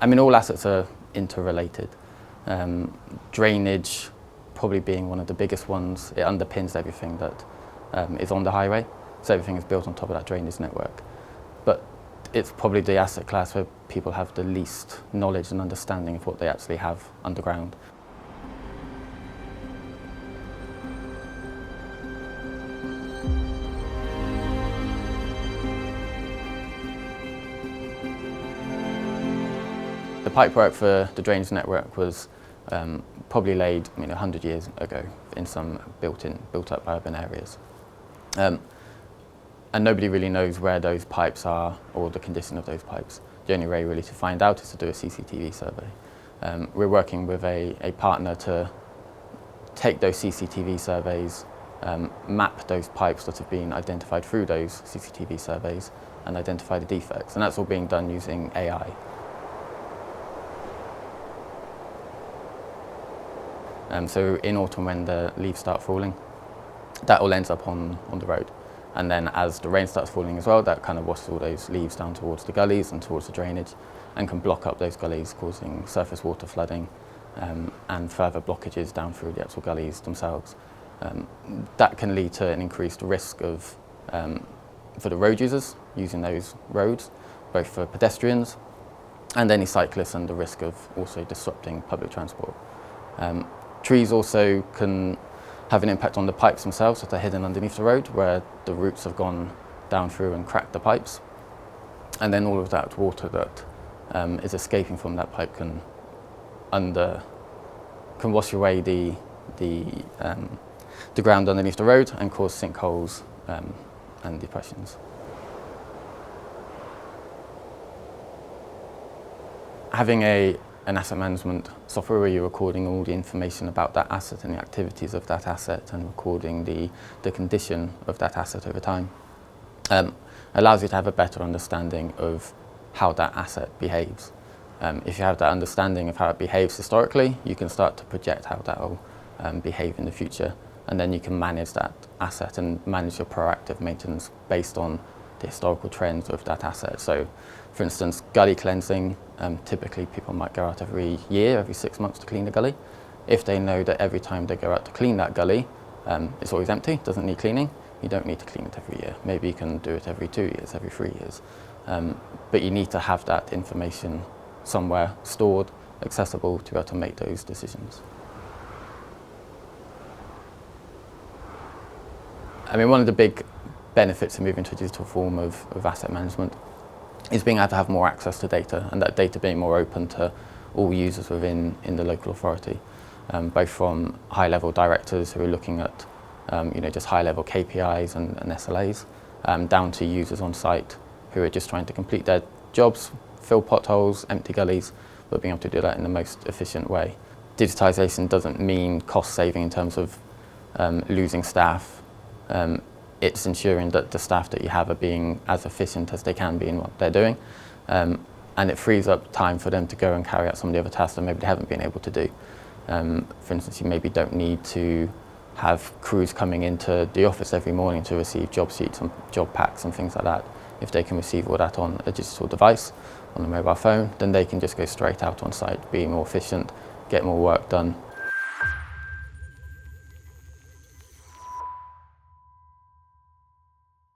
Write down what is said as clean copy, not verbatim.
I mean, all assets are interrelated. Drainage probably being one of the biggest ones. It underpins everything that is on the highway. So everything is built on top of that drainage network. But it's probably the asset class where people have the least knowledge and understanding of what they actually have underground. The pipework for the drainage network was probably laid 100 years ago in some built-up urban areas. And nobody really knows where those pipes are or the condition of those pipes. The only way really to find out is to do a CCTV survey. We're working with a partner to take those CCTV surveys, map those pipes that have been identified through those CCTV surveys and identify the defects. And that's all being done using AI. So in autumn when the leaves start falling, that all ends up on the road. And then as the rain starts falling as well, that kind of washes all those leaves down towards the gullies and towards the drainage and can block up those gullies, causing surface water flooding and further blockages down through the actual gullies themselves. That can lead to an increased risk of, for the road users using those roads, both for pedestrians and any cyclists, and the risk of also disrupting public transport. Trees also can have an impact on the pipes themselves if they're hidden underneath the road, where the roots have gone down through and cracked the pipes. And then all of that water that is escaping from that pipe can wash away the ground underneath the road and cause sinkholes and depressions. Having an asset management software where you're recording all the information about that asset and the activities of that asset and recording the condition of that asset over time allows you to have a better understanding of how that asset behaves. If you have that understanding of how it behaves historically, you can start to project how that will behave in the future, and then you can manage that asset and manage your proactive maintenance based on the historical trends of that asset. So, for instance, gully cleansing, typically people might go out every year, every 6 months to clean a gully. If they know that every time they go out to clean that gully, it's always empty, doesn't need cleaning, you don't need to clean it every year. Maybe you can do it every 2 years, every 3 years. But you need to have that information somewhere stored, accessible to be able to make those decisions. I mean, one of the big benefits of moving to a digital form of asset management is being able to have more access to data, and that data being more open to all users within the local authority, both from high-level directors who are looking at just high-level KPIs and SLAs, down to users on site who are just trying to complete their jobs, fill potholes, empty gullies, but being able to do that in the most efficient way. Digitisation doesn't mean cost saving in terms of losing staff. It's ensuring that the staff that you have are being as efficient as they can be in what they're doing, and it frees up time for them to go and carry out some of the other tasks that maybe they haven't been able to do. For instance, you maybe don't need to have crews coming into the office every morning to receive job sheets and job packs and things like that. If they can receive all that on a digital device, on a mobile phone, then they can just go straight out on site, be more efficient, get more work done,